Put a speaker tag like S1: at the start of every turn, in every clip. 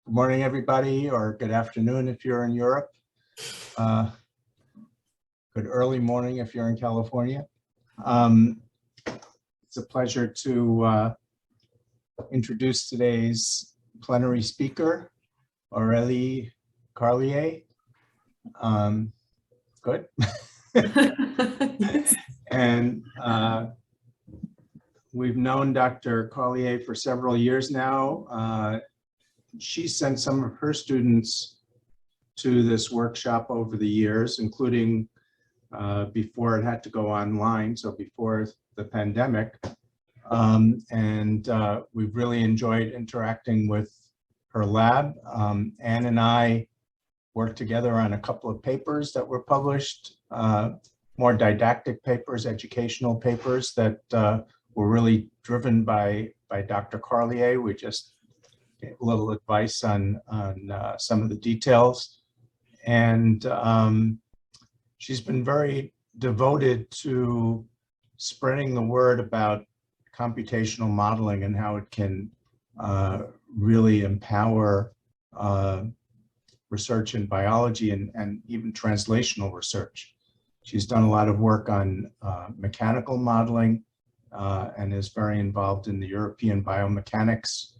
S1: Good morning, everybody, or good afternoon if you're in Europe. Good early morning if you're in California. It's a pleasure to introduce today's plenary speaker, Aurelie Carlier. Good. And we've known Dr. Carlier for several years now. She sent some of her students to this workshop over the years, including before it had to go online, so before the pandemic. We've really enjoyed interacting with her lab. Anne and I worked together on a couple of papers that were published, more didactic papers, educational papers that were really driven by Dr. Carlier. We just gave a little advice on some of the details. And she's been very devoted to spreading the word about computational modeling and how it can really empower research in biology and even translational research. She's done a lot of work on mechanical modeling and is very involved in the European Biomechanics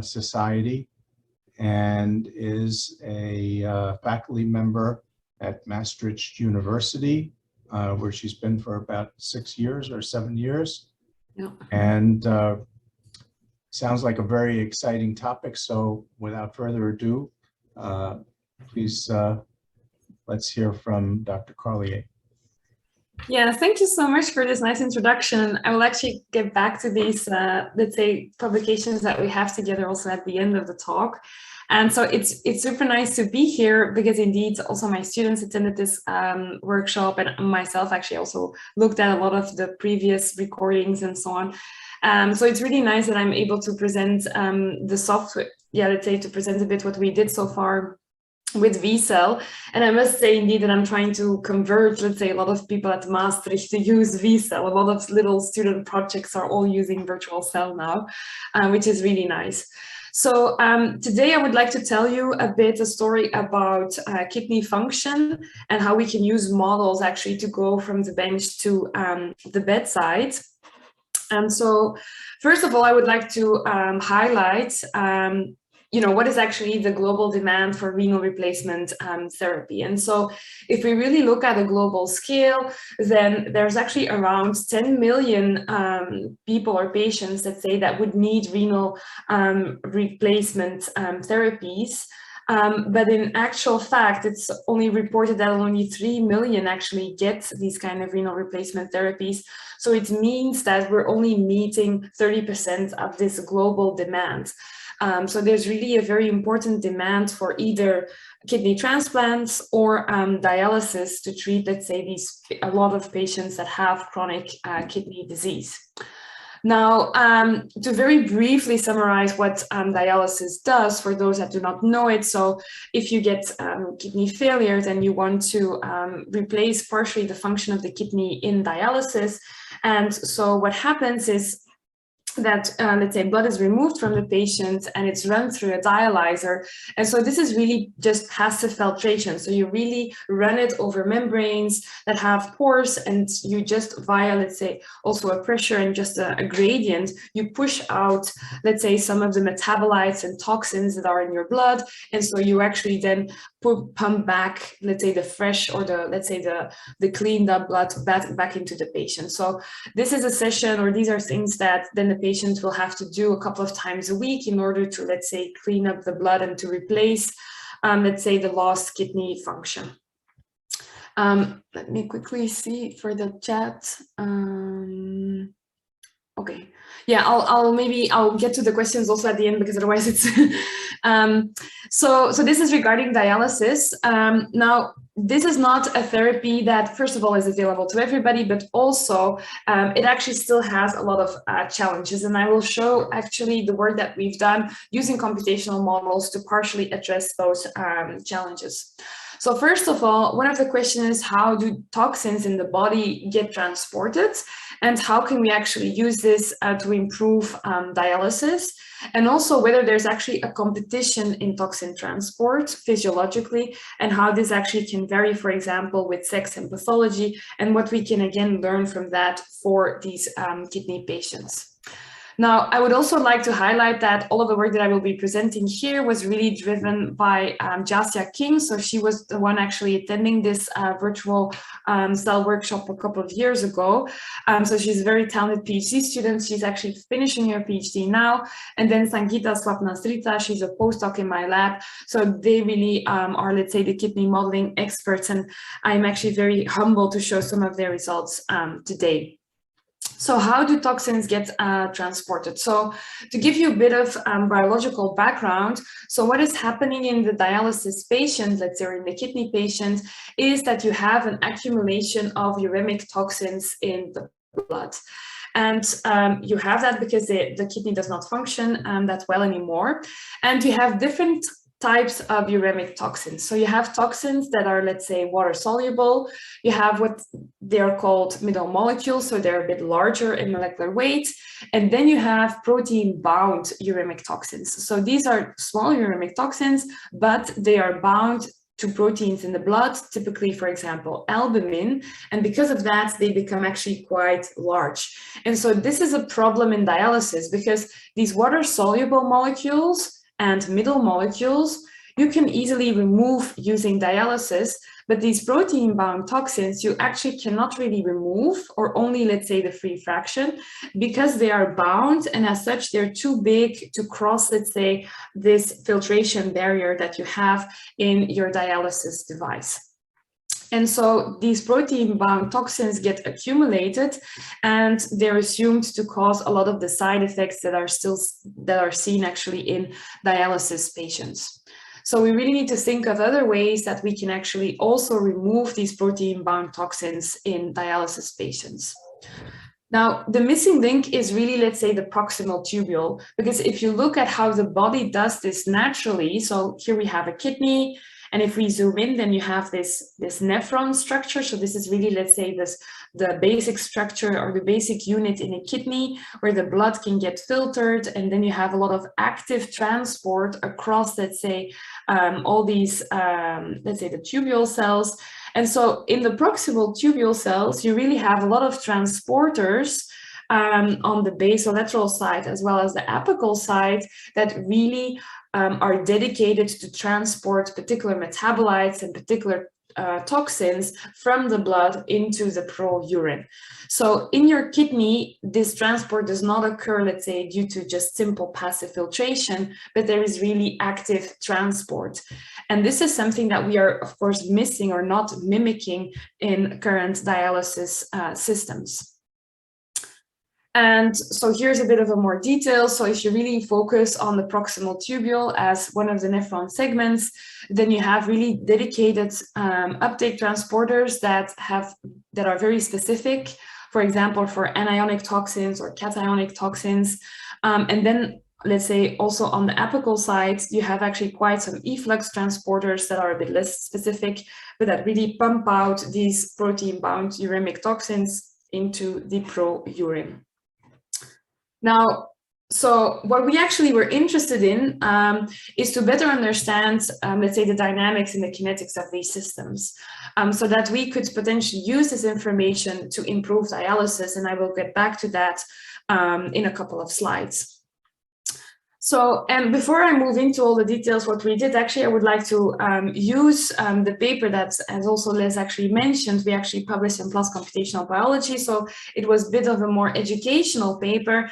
S1: Society, and is a faculty member at Maastricht University, where she's been for about 6 years or 7 years. Yeah. And sounds like a very exciting topic. So without further ado, please let's hear from Dr. Carlier.
S2: Yeah, thank you so much for this nice introduction. I will actually get back to these, let's say, publications that we have together also at the end of the talk. And so it's super nice to be here because indeed also my students attended this workshop, and myself actually also looked at a lot of the previous recordings and so on. So it's really nice that I'm able to present the software, let's say, to present a bit what we did so far with vCell. And I must say indeed that I'm trying to convert, let's say, a lot of people at Maastricht to use vCell. A lot of little student projects are all using virtual cell now, which is really nice. So today I would like to tell you a story about kidney function and how we can use models actually to go from the bench to the bedside. And so first of all, I would like to highlight what is actually the global demand for renal replacement therapy. And so if we really look at a global scale, then there's actually around 10 million people or patients that say that would need renal replacement therapies. But in actual fact, it's only reported that only 3 million actually get these kind of renal replacement therapies. So it means that we're only meeting 30% of this global demand. So there's really a very important demand for either kidney transplants or dialysis to treat, let's say, a lot of patients that have chronic kidney disease. Now, to very briefly summarize what dialysis does for those that do not know it. So if you get kidney failure, then you want to replace partially the function of the kidney in dialysis. And so what happens is that, let's say, blood is removed from the patient and it's run through a dialyzer. And so this is really just passive filtration. So you really run it over membranes that have pores, and you just via, let's say, also a pressure and just a gradient, you push out, let's say, some of the metabolites and toxins that are in your blood. And so you actually then pump back, let's say, the fresh or the cleaned up blood back into the patient. So this is a session, or these are things that then the patient will have to do a couple of times a week in order to, let's say, clean up the blood and to replace, let's say, the lost kidney function. Let me quickly see for the chat. Okay, yeah, I'll get to the questions also at the end, because otherwise it's so this is regarding dialysis. Now, this is not a therapy that, first of all, is available to everybody, but also it actually still has a lot of challenges. And I will show actually the work that we've done using computational models to partially address those challenges. So first of all, one of the questions is how do toxins in the body get transported, and how can we actually use this to improve dialysis, and also whether there's actually a competition in toxin transport physiologically, and how this actually can vary, for example, with sex and pathology, and what we can again learn from that for these kidney patients. Now, I would also like to highlight that all of the work that I will be presenting here was really driven by Jasia King. So she was the one actually attending this virtual cell workshop a couple of years ago. So she's a very talented PhD student. She's actually finishing her PhD now. And then Sangeeta Swapnasrita, she's a postdoc in my lab. So they really are, let's say, the kidney modeling experts. And I'm actually very humbled to show some of their results today. So how do toxins get transported? So to give you a bit of biological background, so what is happening in the dialysis patient, let's say in the kidney patient, is that you have an accumulation of uremic toxins in the blood. And you have that because the kidney does not function that well anymore. And you have different types of uremic toxins. So you have toxins that are, let's say, water soluble. You have what they are called middle molecules, so they're a bit larger in molecular weight. And then you have protein bound uremic toxins. So these are small uremic toxins, but they are bound to proteins in the blood, typically, for example, albumin. And because of that, they become actually quite large. And so this is a problem in dialysis because these water soluble molecules and middle molecules, you can easily remove using dialysis, but these protein-bound toxins, you actually cannot really remove, or only, let's say, the free fraction, because they are bound, and as such, they're too big to cross, let's say, this filtration barrier that you have in your dialysis device. And so these protein-bound toxins get accumulated, and they're assumed to cause a lot of the side effects that are seen actually in dialysis patients. So we really need to think of other ways that we can actually also remove these protein-bound toxins in dialysis patients. Now, the missing link is really, let's say, the proximal tubule, because if you look at how the body does this naturally, so here we have a kidney, and if we zoom in, then you have this nephron structure. So this is really, let's say, the basic structure or the basic unit in a kidney where the blood can get filtered. And then you have a lot of active transport across, let's say, all these, let's say, the tubule cells. And so in the proximal tubule cells, you really have a lot of transporters on the basolateral side as well as the apical side that really are dedicated to transport particular metabolites and particular toxins from the blood into the pro-urine. So in your kidney, this transport does not occur, let's say, due to just simple passive filtration, but there is really active transport. And this is something that we are, of course, missing or not mimicking in current dialysis systems. And so here's a bit of a more detail. So if you really focus on the proximal tubule as one of the nephron segments, then you have really dedicated uptake transporters that are very specific, for example, for anionic toxins or cationic toxins. And then let's say also on the apical side, you have actually quite some efflux transporters that are a bit less specific, but that really pump out these protein-bound uremic toxins into the pro-urine. Now, so what we actually were interested in is to better understand, let's say, the dynamics and the kinetics of these systems, so that we could potentially use this information to improve dialysis. And I will get back to that in a couple of slides. So, and before I move into all the details, what we did actually, I would like to use the paper that, as also Les actually mentioned, we actually published in PLOS Computational Biology. So it was a bit of a more educational paper,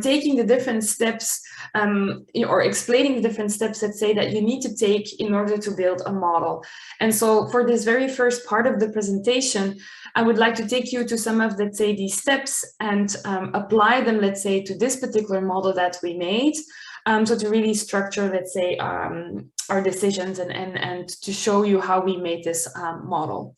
S2: taking the different steps or explaining the different steps, let's say, that you need to take in order to build a model. And so for this very first part of the presentation, I would like to take you to some of, let's say, these steps and apply them, let's say, to this particular model that we made. So to really structure, let's say, our decisions and to show you how we made this model.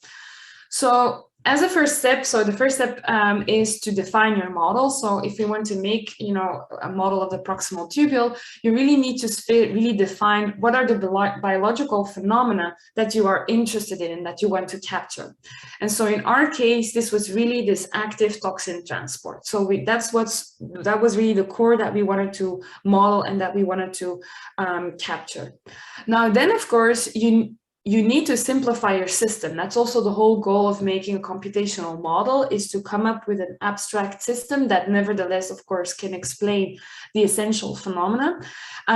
S2: So as a first step, so the first step is to define your model. So if you want to make, you know, a model of the proximal tubule, you really need to really define what are the biological phenomena that you are interested in and that you want to capture. And so in our case, this was really this active toxin transport. So that was really the core that we wanted to model and that we wanted to capture. Now, then, of course, you need to simplify your system. That's also the whole goal of making a computational model, is to come up with an abstract system that nevertheless, of course, can explain the essential phenomena.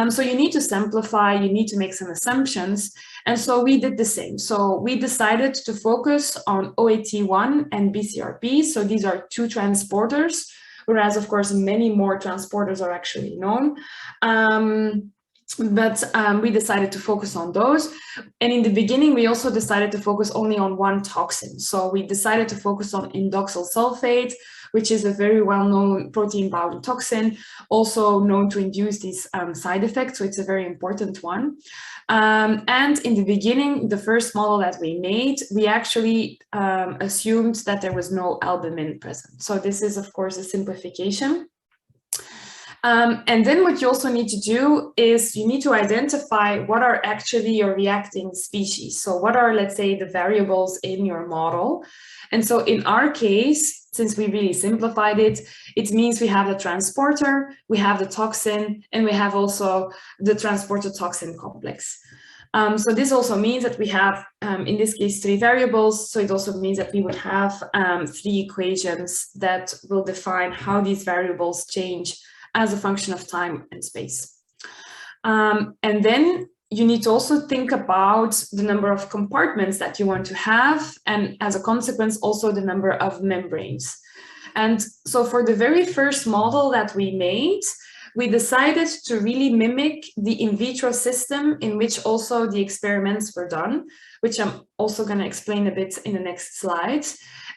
S2: So you need to simplify, you need to make some assumptions. And so we did the same. So we decided to focus on OAT1 and BCRP. So these are two transporters, whereas, of course, many more transporters are actually known. But we decided to focus on those. And in the beginning, we also decided to focus only on one toxin. So we decided to focus on indoxyl sulfate, which is a very well-known protein-bound toxin, also known to induce these side effects. So it's a very important one. And in the beginning, the first model that we made, we actually assumed that there was no albumin present. So this is, of course, a simplification. And then what you also need to do is you need to identify what are actually your reacting species. So what are, let's say, the variables in your model. And so in our case, since we really simplified it, it means we have the transporter, we have the toxin, and we have also the transporter toxin complex. So this also means that we have, in this case, 3 variables. So it also means that we would have 3 equations that will define how these variables change as a function of time and space. And then you need to also think about the number of compartments that you want to have, and as a consequence, also the number of membranes. And so for the very first model that we made, we decided to really mimic the in vitro system in which also the experiments were done, which I'm also going to explain a bit in the next slide.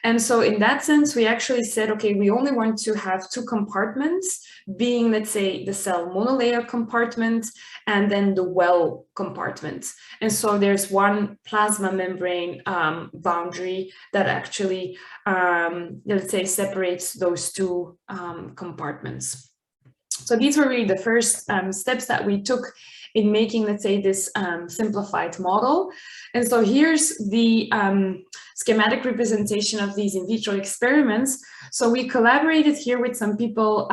S2: And so in that sense, we actually said, okay, we only want to have 2 compartments, being, let's say, the cell monolayer compartment and then the well compartment. And so there's one plasma membrane boundary that actually, let's say, separates those 2 compartments. So these were really the first steps that we took in making, let's say, this simplified model. And so here's the schematic representation of these in vitro experiments. So we collaborated here with some people,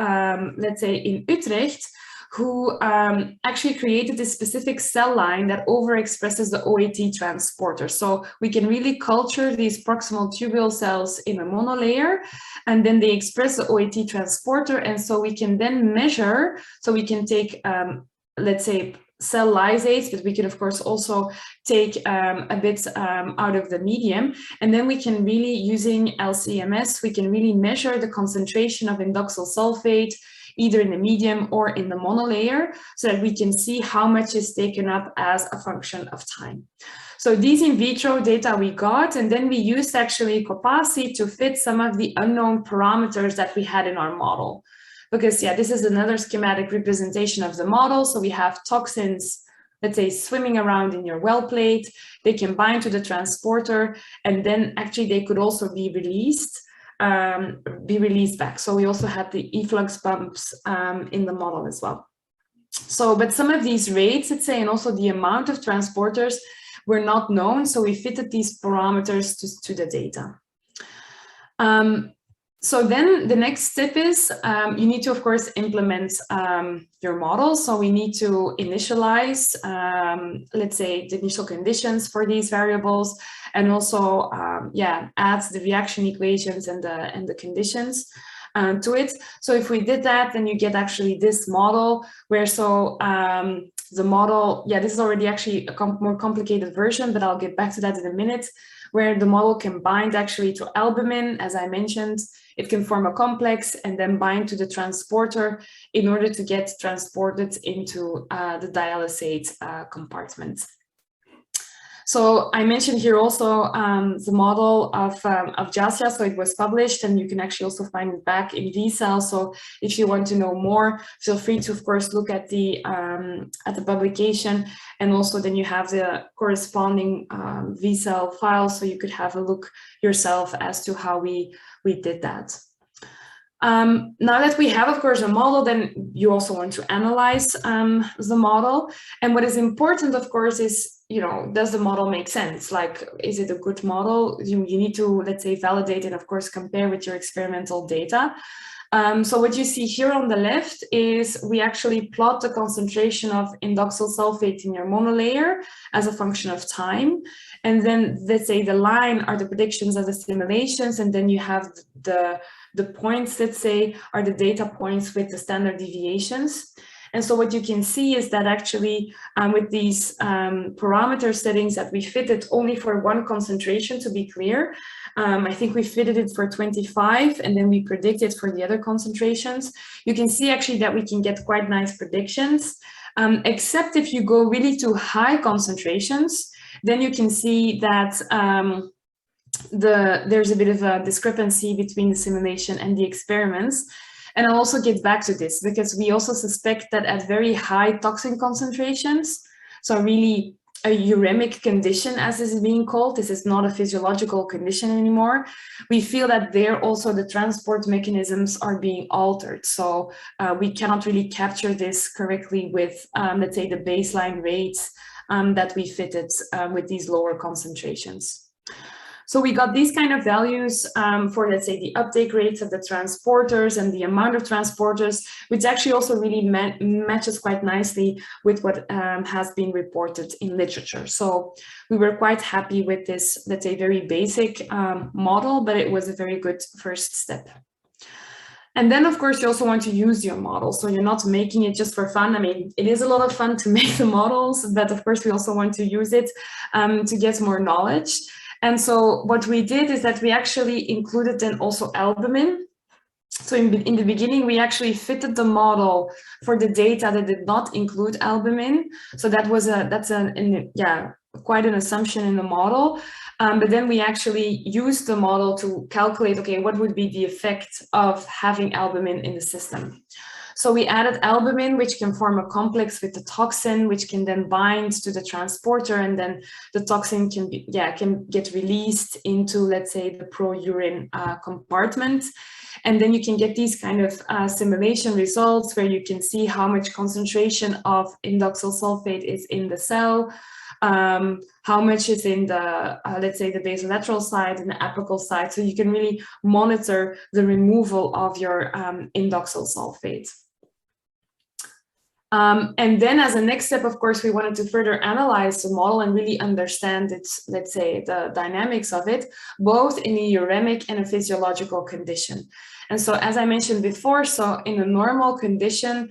S2: let's say, in Utrecht, who actually created this specific cell line that overexpresses the OAT transporter. So we can really culture these proximal tubule cells in a monolayer, and then they express the OAT transporter. And so we can then measure, so we can take, let's say, cell lysates, but we can, of course, also take a bit out of the medium. And then we can really, using LCMS, we can really measure the concentration of indoxyl sulfate, either in the medium or in the monolayer, so that we can see how much is taken up as a function of time. So these in vitro data we got, and then we used actually Copasi to fit some of the unknown parameters that we had in our model. Because, yeah, this is another schematic representation of the model. So we have toxins, let's say, swimming around in your well plate. They can bind to the transporter, and then actually they could also be released back. So we also had the efflux bumps in the model as well. So, but some of these rates, let's say, and also the amount of transporters were not known. So we fitted these parameters to the data. So then the next step is you need to, of course, implement your model. So we need to initialize, let's say, the initial conditions for these variables, and also, add the reaction equations and the conditions to it. So if we did that, then you get actually this model where, so the model, this is already actually a more complicated version, but I'll get back to that in a minute, where the model can bind actually to albumin, as I mentioned. It can form a complex and then bind to the transporter in order to get transported into the dialysate compartment. So I mentioned here also the model of Jasya, so it was published, and you can actually also find it back in VCell. So if you want to know more, feel free to, of course, look at the publication, and also then you have the corresponding VCell file, so you could have a look yourself as to how we did that. Now that we have, of course, a model, then you also want to analyze the model. And what is important, of course, is, you know, does the model make sense? Like, is it a good model? You need to, let's say, validate and, of course, compare with your experimental data. So what you see here on the left is we actually plot the concentration of indoxyl sulfate in your monolayer as a function of time. And then, let's say, the line are the predictions of the simulations, and then you have the points, let's say, are the data points with the standard deviations. And so what you can see is that actually with these parameter settings that we fitted only for one concentration, to be clear, I think we fitted it for 25, and then we predicted for the other concentrations. You can see actually that we can get quite nice predictions, except if you go really to high concentrations, then you can see that there's a bit of a discrepancy between the simulation and the experiments. And I'll also get back to this because we also suspect that at very high toxin concentrations, so really a uremic condition, as this is being called, this is not a physiological condition anymore, we feel that there also the transport mechanisms are being altered. So we cannot really capture this correctly with, let's say, the baseline rates that we fitted with these lower concentrations. So we got these kind of values for, let's say, the uptake rates of the transporters and the amount of transporters, which actually also really matches quite nicely with what has been reported in literature. So we were quite happy with this, let's say, very basic model, but it was a very good first step. And then, of course, you also want to use your model. So you're not making it just for fun. I mean, it is a lot of fun to make the models, but of course, we also want to use it to get more knowledge. And so what we did is that we actually included then also albumin. So in the beginning, we actually fitted the model for the data that did not include albumin. So that was quite an assumption in the model. But then we actually used the model to calculate, okay, what would be the effect of having albumin in the system? So we added albumin, which can form a complex with the toxin, which can then bind to the transporter, and then the toxin can get released into, let's say, the pro-urine compartment. And then you can get these kind of simulation results where you can see how much concentration of indoxyl sulfate is in the cell, how much is in the, let's say, the basolateral side and the apical side. So you can really monitor the removal of your indoxyl sulfate. And then as a next step, of course, we wanted to further analyze the model and really understand its, let's say, the dynamics of it, both in a uremic and a physiological condition. And so, as I mentioned before, so in a normal condition,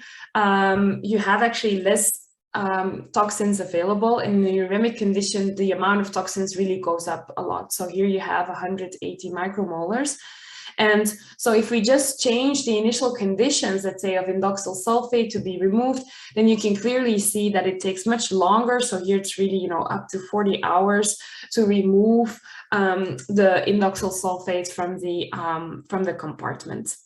S2: you have actually less toxins available. In the uremic condition, the amount of toxins really goes up a lot. So here you have 180 micromolars. And so if we just change the initial conditions, let's say, of indoxyl sulfate to be removed, then you can clearly see that it takes much longer. So here it's really, up to 40 hours to remove the indoxyl sulfate from the compartment.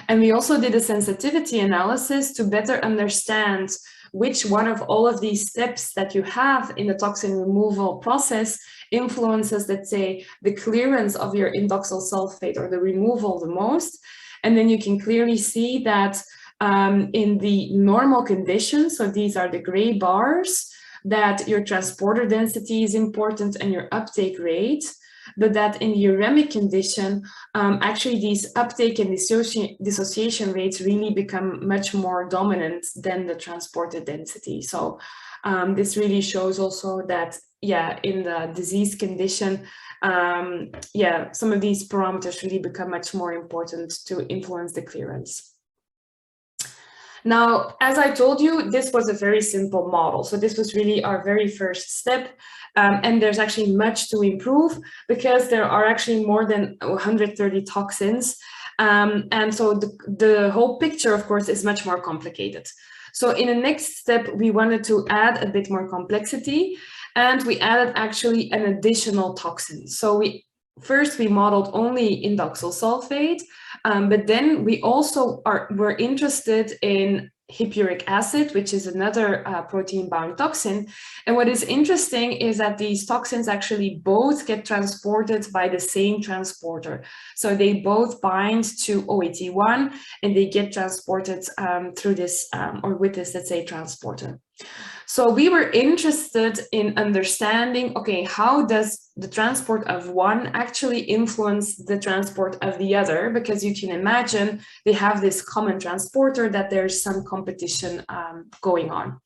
S2: And we also did a sensitivity analysis to better understand which one of all of these steps that you have in the toxin removal process influences, let's say, the clearance of your indoxyl sulfate or the removal the most. And then you can clearly see that in the normal conditions, so these are the gray bars, that your transporter density is important and your uptake rate, but that in the uremic condition, actually these uptake and dissociation rates really become much more dominant than the transporter density. So this really shows also that, in the disease condition, some of these parameters really become much more important to influence the clearance. Now, as I told you, this was a very simple model. So this was really our very first step. And there's actually much to improve because there are actually more than 130 toxins. And so the whole picture, of course, is much more complicated. So in the next step, we wanted to add a bit more complexity. and we added actually an additional toxin. So first we modeled only indoxyl sulfate, but then we also were interested in hippuric acid, which is another protein-bound toxin. And what is interesting is that these toxins actually both get transported by the same transporter. So they both bind to OAT1 and they get transported through this, or with this, let's say, transporter. So we were interested in understanding, okay, how does the transport of one actually influence the transport of the other? Because you can imagine they have this common transporter, that there's some competition going on.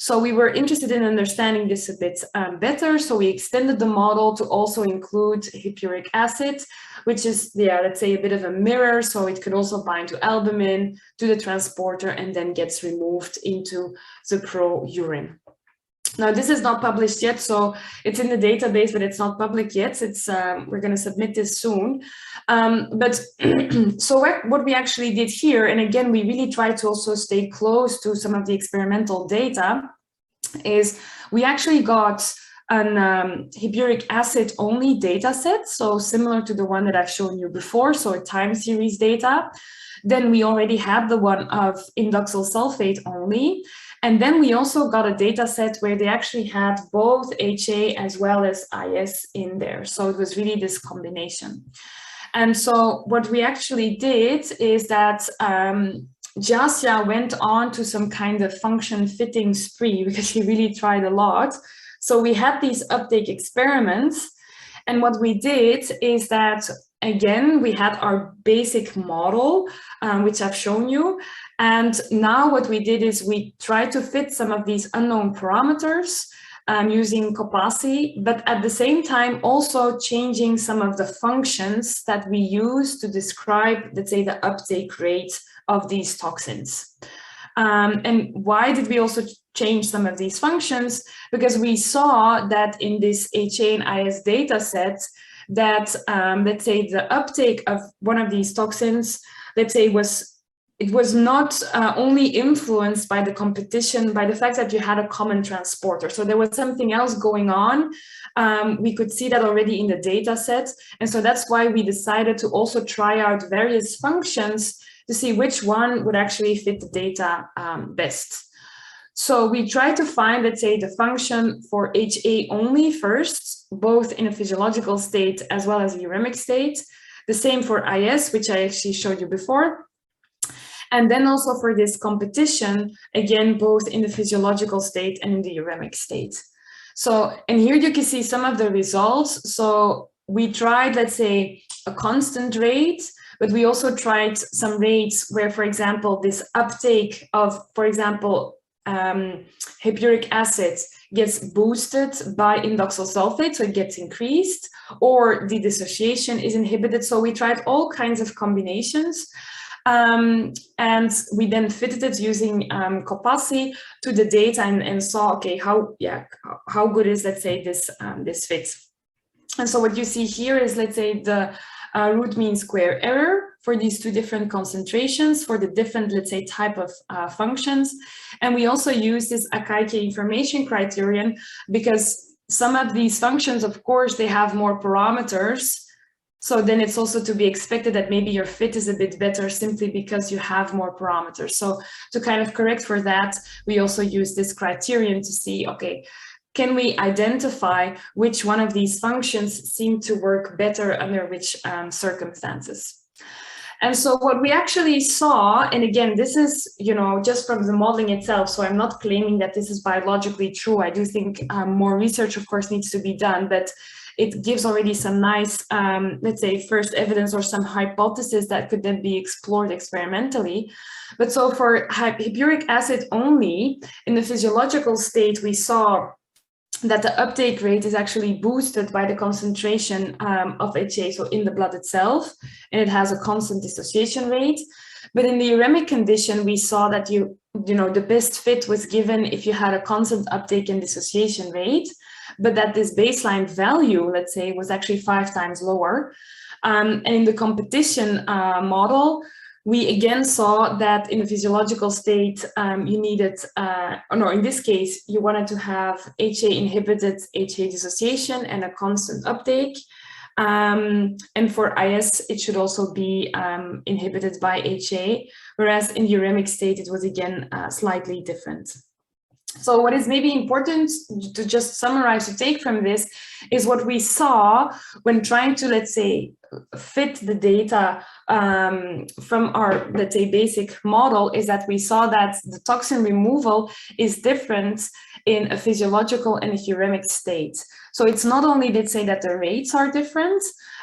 S2: So we were interested in understanding this a bit better. So we extended the model to also include hippuric acid, which is, yeah, let's say a bit of a mirror. So it could also bind to albumin, to the transporter, and then gets removed into the pro-urine. Now, this is not published yet, so it's in the database, but it's not public yet. It's we're going to submit this soon. But so what we actually did here, and again, we really tried to also stay close to some of the experimental data, is we actually got an hippuric acid only data set, so similar to the one that I've shown you before, so a time series data. Then we already had the one of indoxyl sulfate only. And then we also got a data set where they actually had both HA as well as IS in there. So it was really this combination. And so what we actually did is that Jasja went on to some kind of function fitting spree because he really tried a lot. So we had these uptake experiments. And what we did is that, again, we had our basic model, which I've shown you. And now what we did is we tried to fit some of these unknown parameters using Copasi, but at the same time also changing some of the functions that we use to describe, let's say, the uptake rate of these toxins. And why did we also change some of these functions? Because we saw that in this HA and IS data set that, let's say, the uptake of one of these toxins, let's say, it was not only influenced by the competition, by the fact that you had a common transporter. So there was something else going on. We could see that already in the data set. And so that's why we decided to also try out various functions to see which one would actually fit the data best. So we tried to find, let's say, the function for HA only first, both in a physiological state as well as a uremic state. The same for IS, which I actually showed you before. And then also for this competition, again, both in the physiological state and in the uremic state. So, and here you can see some of the results. So we tried, let's say, a constant rate, but we also tried some rates where, for example, this uptake of, for example, hippuric acid gets boosted by indoxyl sulfate, so it gets increased, or the dissociation is inhibited. So we tried all kinds of combinations. And we then fitted it using Copasi to the data and saw, okay, how good is, let's say, this fit. And so what you see here is, let's say, the root mean square error for these two different concentrations for the different, let's say, type of functions. And we also use this Akaike information criterion because some of these functions, of course, they have more parameters. So then it's also to be expected that maybe your fit is a bit better simply because you have more parameters. So to kind of correct for that, we also use this criterion to see, okay, can we identify which one of these functions seem to work better under which circumstances? And so what we actually saw, and again, this is, you know, just from the modeling itself, so I'm not claiming that this is biologically true. I do think more research, of course, needs to be done, but it gives already some nice, let's say, first evidence or some hypothesis that could then be explored experimentally. But so for hippuric acid only, in the physiological state, we saw that the uptake rate is actually boosted by the concentration of HA, so in the blood itself, and it has a constant dissociation rate. But in the uremic condition, we saw that you know, the best fit was given if you had a constant uptake and dissociation rate, but that this baseline value, let's say, was actually 5 times lower. And in the competition model, we again saw that in a physiological state, you needed, in this case, you wanted to have HA inhibited HA dissociation and a constant uptake. And for IS, it should also be inhibited by HA, whereas in the uremic state, it was again slightly different. So what is maybe important to just summarize, to take from this, is what we saw when trying to, let's say, fit the data from our, let's say, basic model, is that we saw that the toxin removal is different in a physiological and a uremic state. So it's not only, let's say, that the rates are different,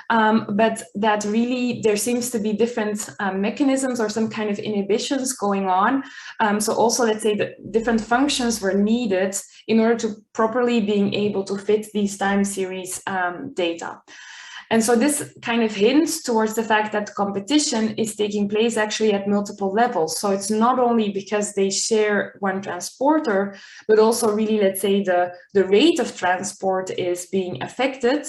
S2: but that really there seems to be different mechanisms or some kind of inhibitions going on. So also, let's say, that different functions were needed in order to properly being able to fit these time series data. And so this kind of hints towards the fact that competition is taking place actually at multiple levels. So it's not only because they share one transporter, but also really, let's say, the rate of transport is being affected.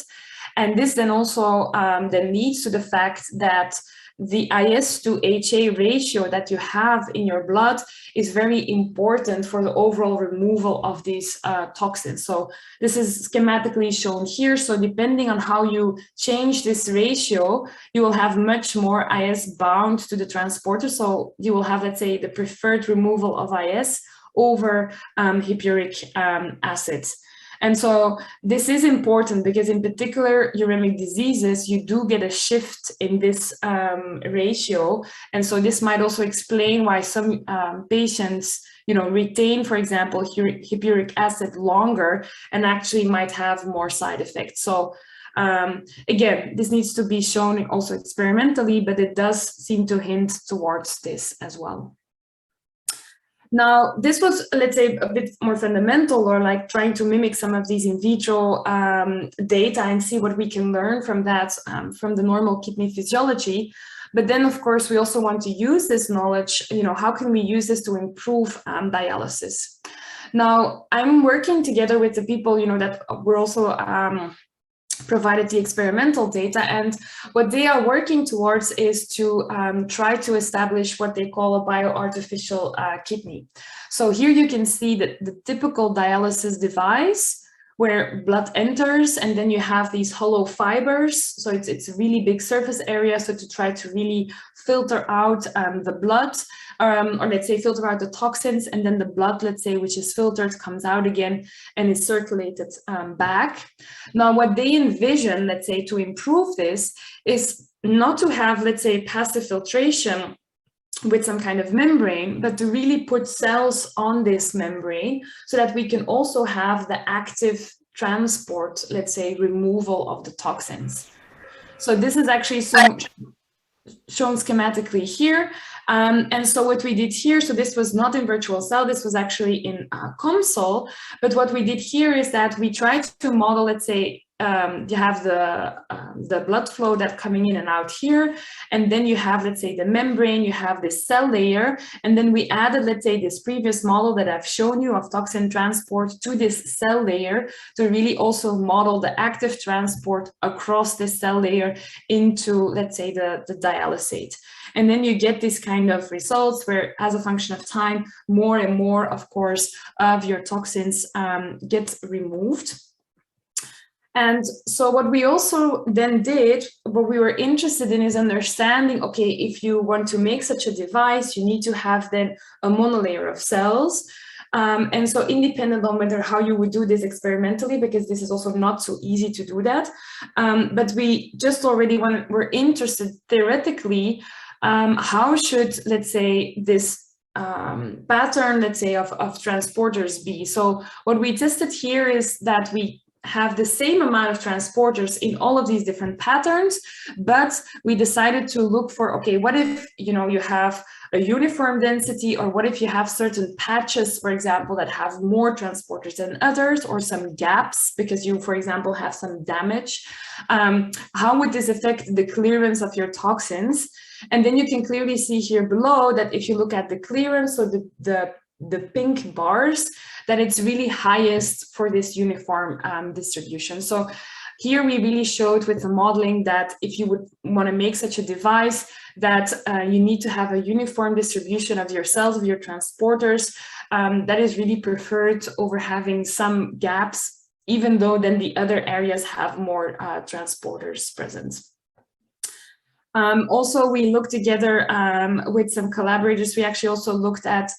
S2: And this then also then leads to the fact that the IS to HA ratio that you have in your blood is very important for the overall removal of these toxins. So this is schematically shown here. So depending on how you change this ratio, you will have much more IS bound to the transporter. So you will have, let's say, the preferred removal of IS over hippuric acid. And so this is important because in particular uremic diseases, you do get a shift in this ratio. And so this might also explain why some patients, retain, for example, hippuric acid longer and actually might have more side effects. So again, this needs to be shown also experimentally, but it does seem to hint towards this as well. Now, this was, let's say, a bit more fundamental, or like trying to mimic some of these in vitro data and see what we can learn from that, from the normal kidney physiology. But then, of course, we also want to use this knowledge, how can we use this to improve dialysis? Now, I'm working together with the people, that were also provided the experimental data, and what they are working towards is to try to establish what they call a bioartificial kidney. So here you can see that the typical dialysis device where blood enters, and then you have these hollow fibers. So it's a really big surface area. So to try to really filter out the blood, or let's say filter out the toxins, and then the blood, let's say, which is filtered, comes out again and is circulated back. Now, what they envision, let's say, to improve this is not to have, let's say, passive filtration with some kind of membrane, but to really put cells on this membrane so that we can also have the active transport, let's say, removal of the toxins. So this is actually shown schematically here. And so what we did here, so this was not in virtual cell, this was actually in COMSOL, but what we did here is that we tried to model, let's say, you have the blood flow that coming in and out here, and then you have, let's say, the membrane, you have this cell layer, and then we added, let's say, this previous model that I've shown you of toxin transport to this cell layer to really also model the active transport across this cell layer into, let's say, the dialysate. And then you get this kind of results where, as a function of time, more and more, of course, of your toxins get removed. And so what we also then did, what we were interested in, is understanding, okay, if you want to make such a device, you need to have then a monolayer of cells. And so independent on whether how you would do this experimentally, because this is also not so easy to do that. But we just already were interested theoretically, how should, let's say, this pattern, let's say, of transporters be? So what we tested here is that we have the same amount of transporters in all of these different patterns, but we decided to look for, okay, what if, you have a uniform density, or what if you have certain patches, for example, that have more transporters than others, or some gaps because you, for example, have some damage. How would this affect the clearance of your toxins? And then you can clearly see here below that if you look at the clearance, so the pink bars, that it's really highest for this uniform distribution. So here we really showed with the modeling that if you would want to make such a device, that you need to have a uniform distribution of your cells, of your transporters. That is really preferred over having some gaps, even though then the other areas have more transporters present. Also, we looked together with some collaborators. We actually also looked at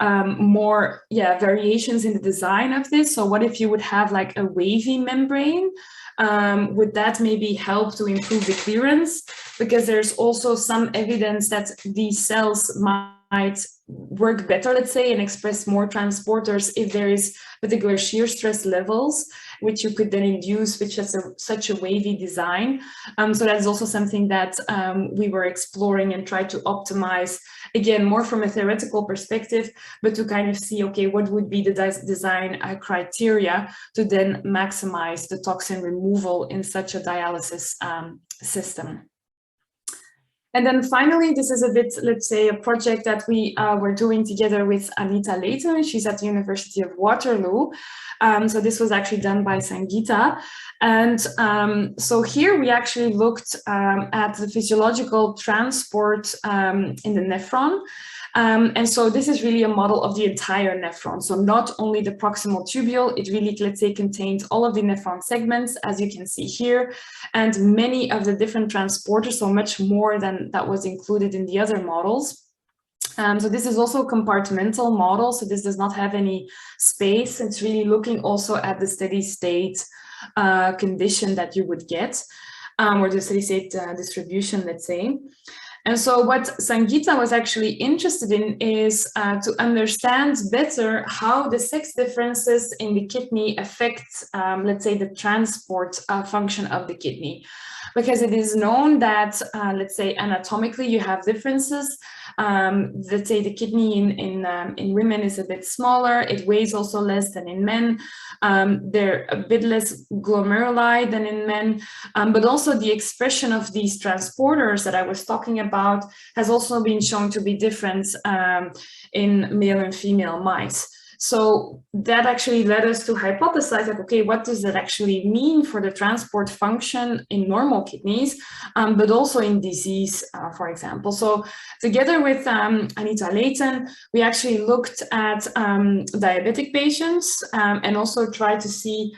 S2: more variations in the design of this. So what if you would have like a wavy membrane? Would that maybe help to improve the clearance? Because there's also some evidence that these cells might work better, let's say, and express more transporters if there is particular shear stress levels, which you could then induce with such a wavy design. So that's also something that we were exploring and try to optimize, again, more from a theoretical perspective, but to kind of see, okay, what would be the design criteria to then maximize the toxin removal in such a dialysis system. And then finally, this is a bit, let's say, a project that we were doing together with Anita Layton. She's at the University of Waterloo. So this was actually done by Sangeeta. And so here we actually looked at the physiological transport in the nephron. And so this is really a model of the entire nephron. So not only the proximal tubule, it really, let's say, contains all of the nephron segments, as you can see here, and many of the different transporters, so much more than that was included in the other models. So this is also a compartmental model, so this does not have any space. It's really looking also at the steady state condition that you would get, or the steady state distribution, let's say. And so what Sangeeta was actually interested in is to understand better how the sex differences in the kidney affect, let's say, the transport function of the kidney. Because it is known that, let's say, anatomically you have differences. Let's say the kidney in women is a bit smaller. It weighs also less than in men. They're a bit less glomeruli than in men. But also the expression of these transporters that I was talking about has also been shown to be different in male and female mice. So that actually led us to hypothesize that, okay, what does that actually mean for the transport function in normal kidneys, but also in disease, for example. So together with Anita Layton, we actually looked at diabetic patients and also tried to see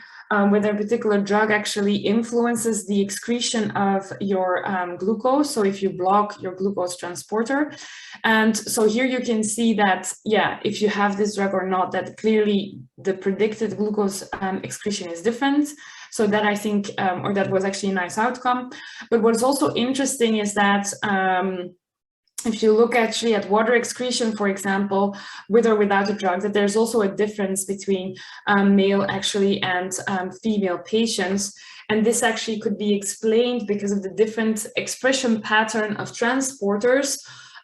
S2: whether a particular drug actually influences the excretion of your glucose. So if you block your glucose transporter. And so here you can see that, yeah, if you have this drug or not, that clearly the predicted glucose excretion is different. So that I think, or that was actually a nice outcome. But what's also interesting is that if you look actually at water excretion, for example, with or without a drug, that there's also a difference between male actually and female patients. And this actually could be explained because of the different expression pattern of transporters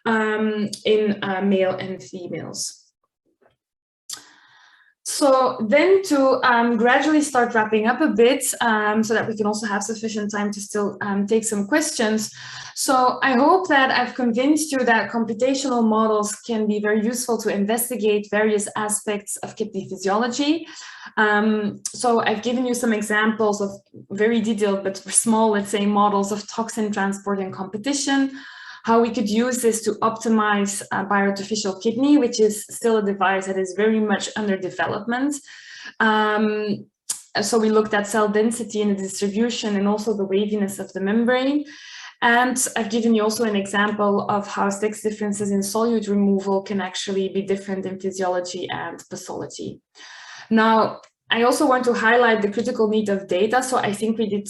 S2: in male and females. So then to gradually start wrapping up a bit so that we can also have sufficient time to still take some questions. So I hope that I've convinced you that computational models can be very useful to investigate various aspects of kidney physiology. So I've given you some examples of very detailed but small, let's say, models of toxin transport and competition, how we could use this to optimize a bioartificial kidney, which is still a device that is very much under development. So we looked at cell density and the distribution and also the waviness of the membrane. And I've given you also an example of how sex differences in solute removal can actually be different in physiology and pathology. Now, I also want to highlight the critical need of data. So I think we did,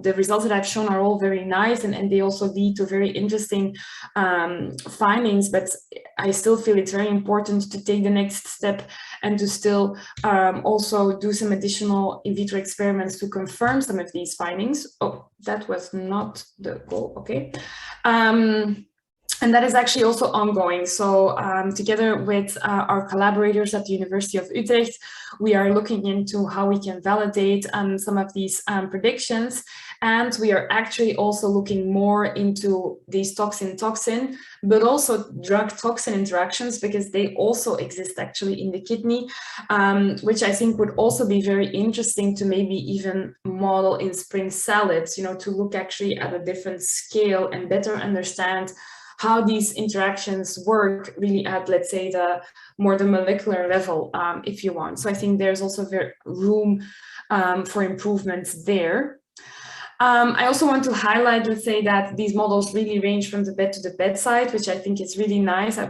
S2: the results that I've shown are all very nice and they also lead to very interesting findings, but I still feel it's very important to take the next step and to still also do some additional in vitro experiments to confirm some of these findings. Oh, that was not the goal, okay. And that is actually also ongoing. So together with our collaborators at the University of Utrecht, we are looking into how we can validate some of these predictions. And we are actually also looking more into these toxin-toxin, but also drug-toxin interactions, because they also exist actually in the kidney, which I think would also be very interesting to maybe even model in spring salads, you know, to look actually at a different scale and better understand how these interactions work really at, let's say, the molecular level, if you want. So I think there's also very room for improvements there. I also want to highlight, let's say, that these models really range from the bed to the bedside, which I think is really nice.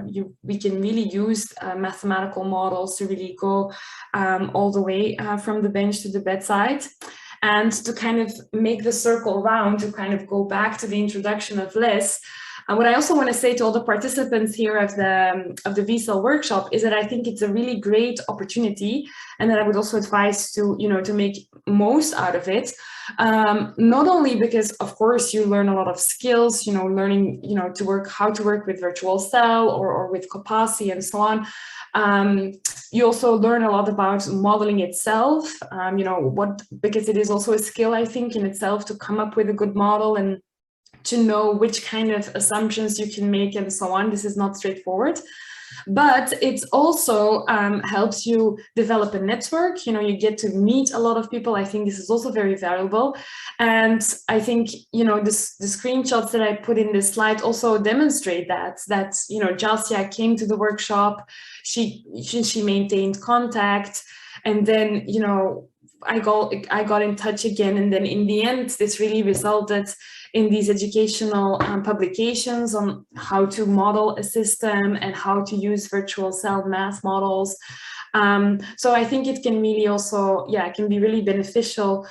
S2: We can really use mathematical models to really go all the way from the bench to the bedside. And to kind of make the circle round, to kind of go back to the introduction of Les, what I also want to say to all the participants here of the VCell workshop is that I think it's a really great opportunity, and that I would also advise to, you know, to make most out of it. Not only because, of course, you learn a lot of skills, you know, learning, you know, how to work with virtual cell or with Copasi and so on. You also learn a lot about modeling itself, you know, because it is also a skill, I think, in itself to come up with a good model and to know which kind of assumptions you can make and so on. This is not straightforward, but it also helps you develop a network. You know, you get to meet a lot of people. I think this is also very valuable. And I think, you know, the screenshots that I put in this slide also demonstrate that, you know, Jalsia came to the workshop, she maintained contact, and then, you know, I got in touch again. And then in the end, this really resulted in these educational publications on how to model a system and how to use virtual cell math models. So I think it can really also, yeah, it can be really beneficial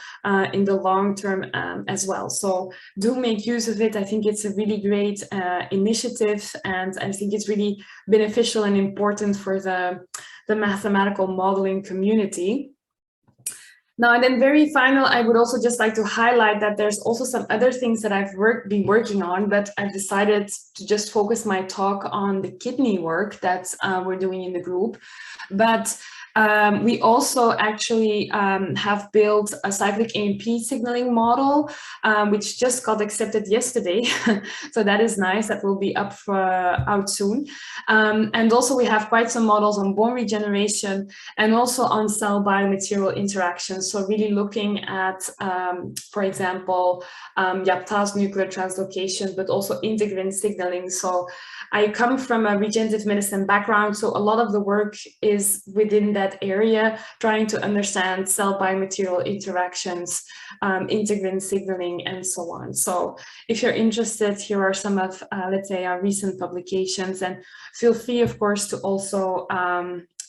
S2: in the long term as well. So do make use of it. I think it's a really great initiative, and I think it's really beneficial and important for the mathematical modeling community. Now, and then very final, I would also just like to highlight that there's also some other things that I've been working on, but I've decided to just focus my talk on the kidney work that we're doing in the group. But we also actually have built a cyclic AMP signaling model, which just got accepted yesterday. So that is nice. That will be out soon. And also we have quite some models on bone regeneration and also on cell biomaterial interactions. So really looking at, for example, YAPTAZ nuclear translocation, but also integrin signaling. So I come from a regenerative medicine background, so a lot of the work is within that area, trying to understand cell biomaterial interactions, integrin signaling, and so on. So if you're interested, here are some of, let's say, our recent publications, and feel free, of course, to also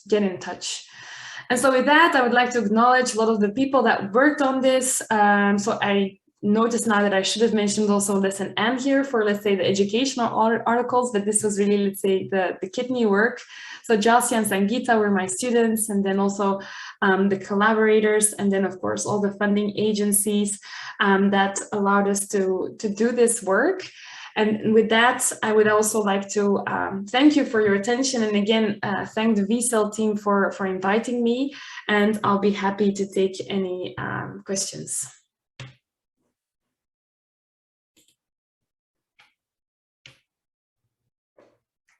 S2: get in touch. And so with that, I would like to acknowledge a lot of the people that worked on this. So I notice now that I should have mentioned also lesson N here for, let's say, the educational articles, but this was really, let's say, the kidney work. So Jalsia and Sangeeta were my students, and then also the collaborators, and then of course all the funding agencies that allowed us to do this work. And with that, I would also like to thank you for your attention, and again, thank the VCell team for inviting me, and I'll be happy to take any questions.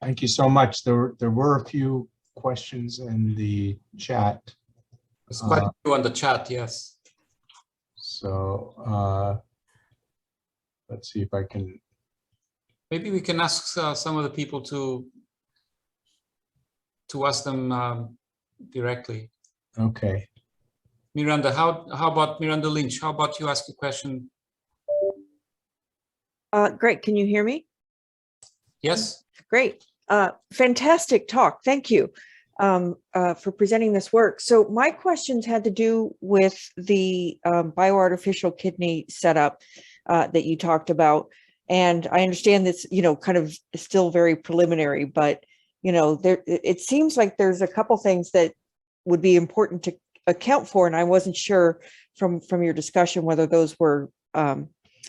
S1: Thank you so much. There were a few questions in the chat.
S3: There's quite a few on the chat, yes.
S1: So let's see if I can.
S3: Maybe we can ask some of the people to ask them directly.
S1: Okay.
S3: Miranda, how about Miranda Lynch? How about you ask a question?
S4: Great. Can you hear me?
S3: Yes.
S4: Great. Fantastic talk. Thank you for presenting this work. So my questions had to do with the bioartificial kidney setup that you talked about. And I understand this, you know, kind of still very preliminary, but, you know, it seems like there's a couple things that would be important to account for. And I wasn't sure from your discussion whether those were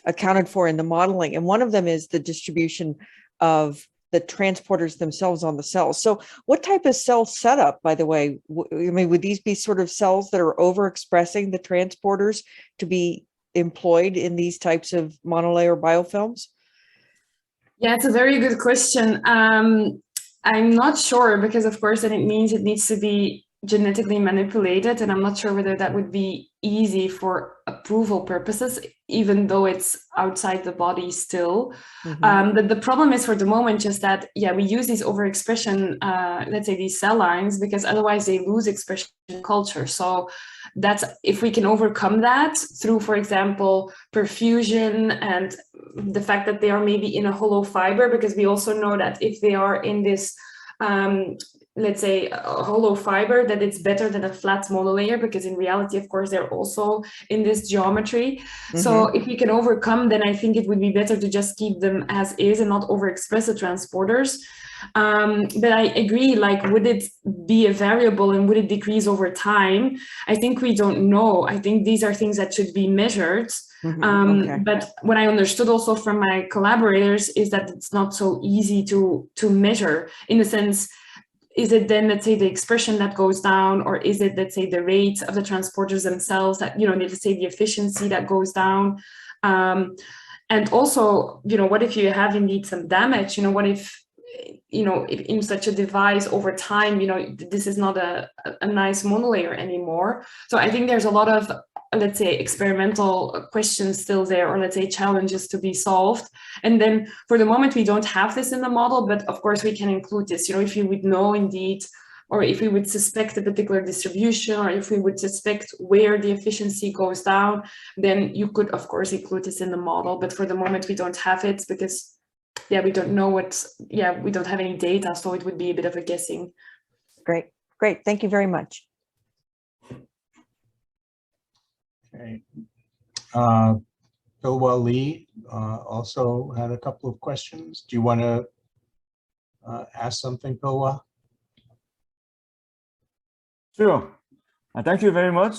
S4: accounted for in the modeling. And one of them is the distribution of the transporters themselves on the cells. So what type of cell setup, by the way, I mean, would these be sort of cells that are overexpressing the transporters to be employed in these types of monolayer biofilms?
S2: Yeah, it's a very good question. I'm not sure, because of course then it means it needs to be genetically manipulated, and I'm not sure whether that would be easy for approval purposes, even though it's outside the body still. But the problem is for the moment just that, yeah, we use these overexpression, let's say these cell lines, because otherwise they lose expression in culture. So that's, if we can overcome that through, for example, perfusion and the fact that they are maybe in a hollow fiber, because we also know that if they are in this let's say a hollow fiber, that it's better than a flat monolayer, because in reality, of course, they're also in this geometry. So if we can overcome, then I think it would be better to just keep them as is and not overexpress the transporters. But I agree, like, would it be a variable and would it decrease over time? I think we don't know. I think these are things that should be measured. But what I understood also from my collaborators is that it's not so easy to measure, in the sense, is it then, let's say, the expression that goes down, or is it, let's say, the rate of the transporters themselves that, you know, let's say the efficiency that goes down? And also, you know, what if you have indeed some damage? You know, what if, you know, if in such a device over time, you know, this is not a nice monolayer anymore. So I think there's a lot of, let's say, experimental questions still there, or let's say challenges to be solved. And then for the moment, we don't have this in the model, but of course we can include this, you know, if you would know indeed, or if we would suspect a particular distribution, or if we would suspect where the efficiency goes down, then you could, of course, include this in the model. But for the moment, we don't have it because, yeah, we don't know what, yeah, we don't have any data. So it would be a bit of a guessing.
S4: Great. Great. Thank you very much.
S1: Okay. Bilwa Lee also had a couple of questions. Do you want to ask something, Bilwa?
S5: Sure. Thank you very much.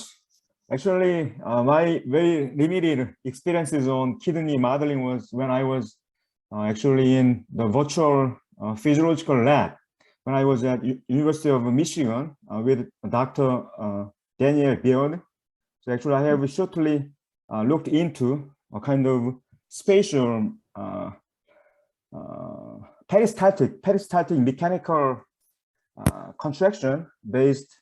S5: Actually, my very limited experiences on kidney modeling was when I was actually in the virtual physiological lab when I was at University of Michigan with Dr. Daniel Beard. So actually, I have shortly looked into a kind of spatial peristaltic mechanical contraction based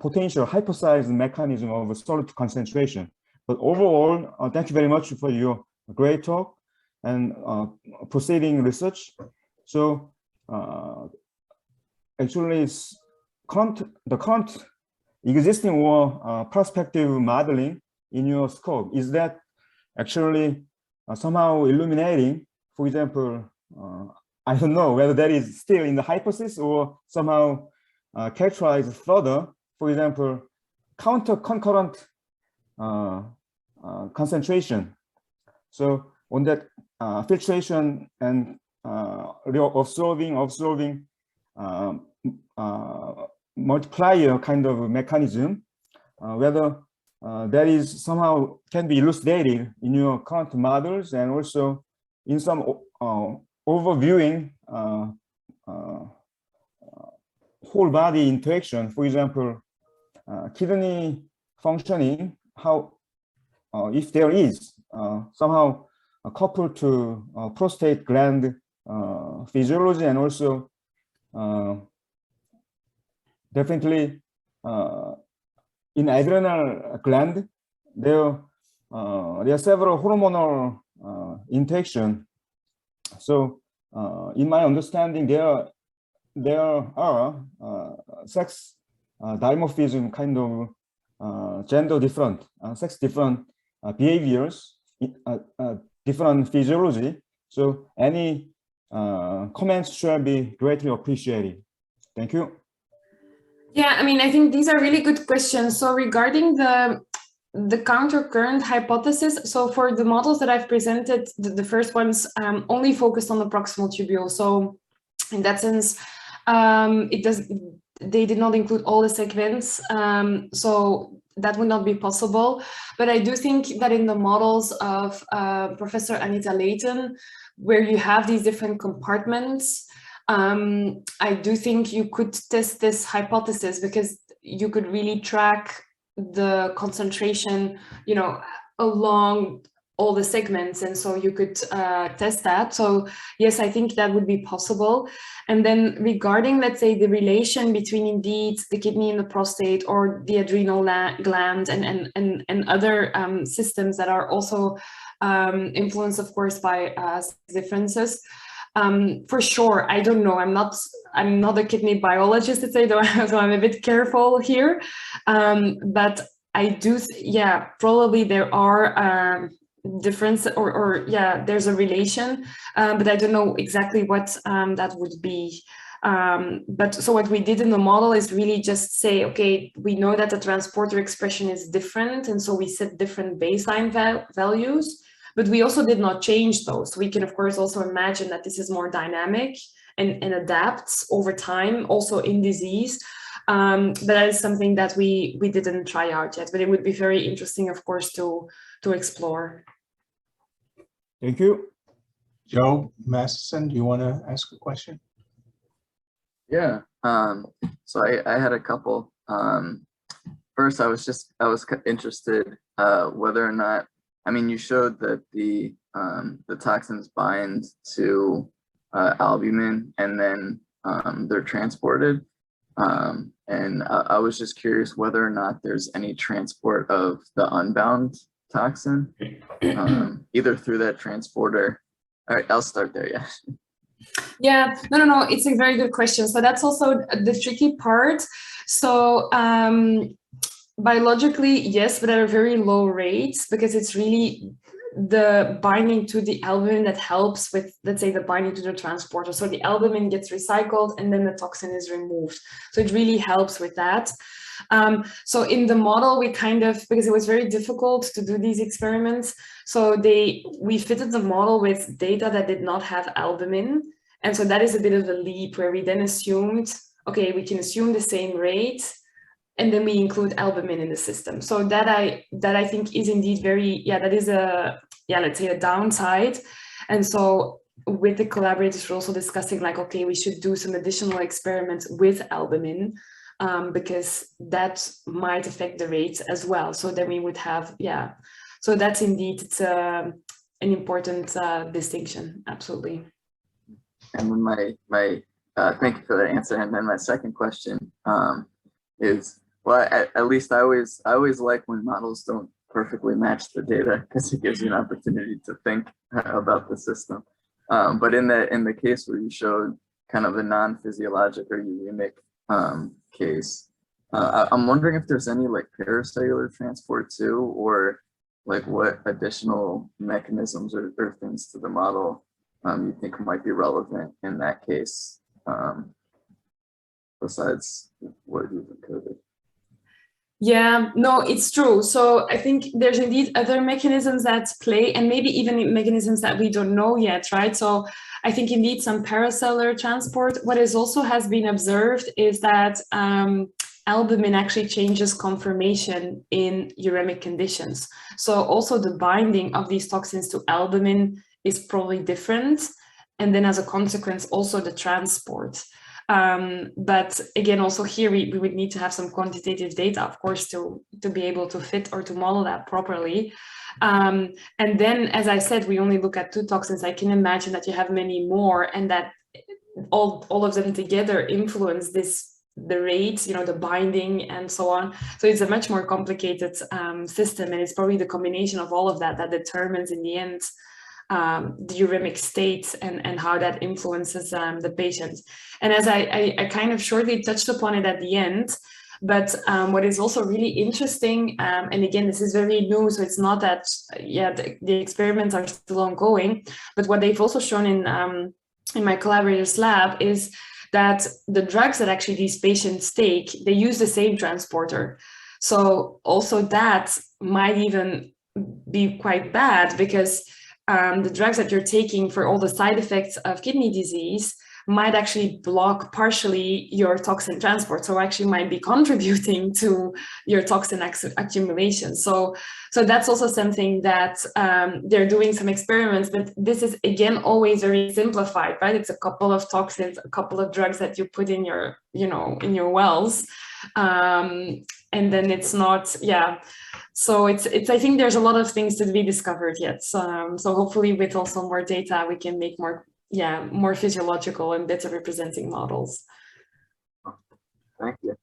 S5: potential hyposized mechanism of solute concentration. But overall, thank you very much for your great talk and proceeding research. So actually, the current existing or prospective modeling in your scope, is that actually somehow illuminating, for example, I don't know whether that is still in the hypothesis or somehow characterized further, for example, counter-concurrent concentration. So on that filtration and observing multiplier kind of mechanism, whether that is somehow can be elucidated in your current models, and also in some overviewing whole body interaction, for example, kidney functioning, how if there is somehow coupled to prostate gland physiology, and also definitely in adrenal gland, there are several hormonal interaction. So in my understanding, there are sex dimorphism kind of gender different, sex different behaviors, different physiology. So any comments should be greatly appreciated. Thank you.
S2: Yeah, I mean, I think these are really good questions. So regarding the countercurrent hypothesis, so for the models that I've presented, the first ones only focused on the proximal tubule. So in that sense, they did not include all the segments. So that would not be possible. But I do think that in the models of Professor Anita Layton, where you have these different compartments, I do think you could test this hypothesis, because you could really track the concentration, you know, along all the segments, and so you could test that. So yes, I think that would be possible. And then regarding, let's say, the relation between indeed the kidney and the prostate, or the adrenal gland, and other systems that are also influenced, of course, by differences. For sure, I don't know. I'm not a kidney biologist, let's say, so I'm a bit careful here. But I do, yeah, probably there are difference, or yeah, there's a relation, but I don't know exactly what that would be. But so what we did in the model is really just say, okay, we know that the transporter expression is different, and so we set different baseline values, but we also did not change those. We can, of course, also imagine that this is more dynamic and adapts over time, also in disease. But that is something that we didn't try out yet, but it would be very interesting, of course, to explore.
S5: Thank you.
S1: Joe Masterson, do you want to ask a question?
S6: Yeah, so I had a couple. First, I was interested whether or not, I mean, you showed that the toxins bind to albumin, and then they're transported. And I was just curious whether or not there's any transport of the unbound toxin, either through that transporter. All right, I'll start there. Yeah.
S2: Yeah, no, it's a very good question. So that's also the tricky part. So biologically, yes, but at a very low rates, because it's really the binding to the albumin that helps with, let's say, the binding to the transporter. So the albumin gets recycled and then the toxin is removed. So it really helps with that. So in the model, we kind of, because it was very difficult to do these experiments, so we fitted the model with data that did not have albumin. And so that is a bit of a leap, where we then assumed, okay, we can assume the same rate, and then we include albumin in the system. So that I think is indeed very, yeah, that is a, yeah, let's say a downside. And so with the collaborators, we're also discussing like, okay, we should do some additional experiments with albumin, because that might affect the rates as well. So then we would have, yeah, so that's indeed, it's an important distinction, absolutely.
S6: And then my thank you for that answer. And then my second question is, well, at least I always like when models don't perfectly match the data, because it gives you an opportunity to think about the system. But in the case where you showed kind of a non-physiologic or uremic case, I'm wondering if there's any like paracellular transport too, or like what additional mechanisms or things to the model you think might be relevant in that case, besides what you've encoded?
S2: Yeah, no, it's true. So I think there's indeed other mechanisms that play, and maybe even mechanisms that we don't know yet, right? So I think indeed some paracellular transport. What is also has been observed is that albumin actually changes conformation in uremic conditions. So also the binding of these toxins to albumin is probably different. And then as a consequence, also the transport. But again, also here we would need to have some quantitative data, of course, to be able to fit or to model that properly. And then, as I said, we only look at 2 toxins. I can imagine that you have many more, and that all of them together influence the rates, you know, the binding and so on. So it's a much more complicated system, and it's probably the combination of all of that that determines in the end the uremic state and how that influences the patient. And as I kind of shortly touched upon it at the end, but what is also really interesting, and again, this is very new, so it's not that, yeah, the experiments are still ongoing, but what they've also shown in my collaborator's lab is that the drugs that actually these patients take, they use the same transporter. So also that might even be quite bad, because the drugs that you're taking for all the side effects of kidney disease might actually block partially your toxin transport. So actually might be contributing to your toxin accumulation. So that's also something that they're doing some experiments, but this is again always very simplified, right? It's a couple of toxins, a couple of drugs that you put in your, in your wells, and then it's not, yeah. So it's I think there's a lot of things to be discovered yet. So hopefully with also more data, we can make more physiological and better representing models.
S6: Thank you.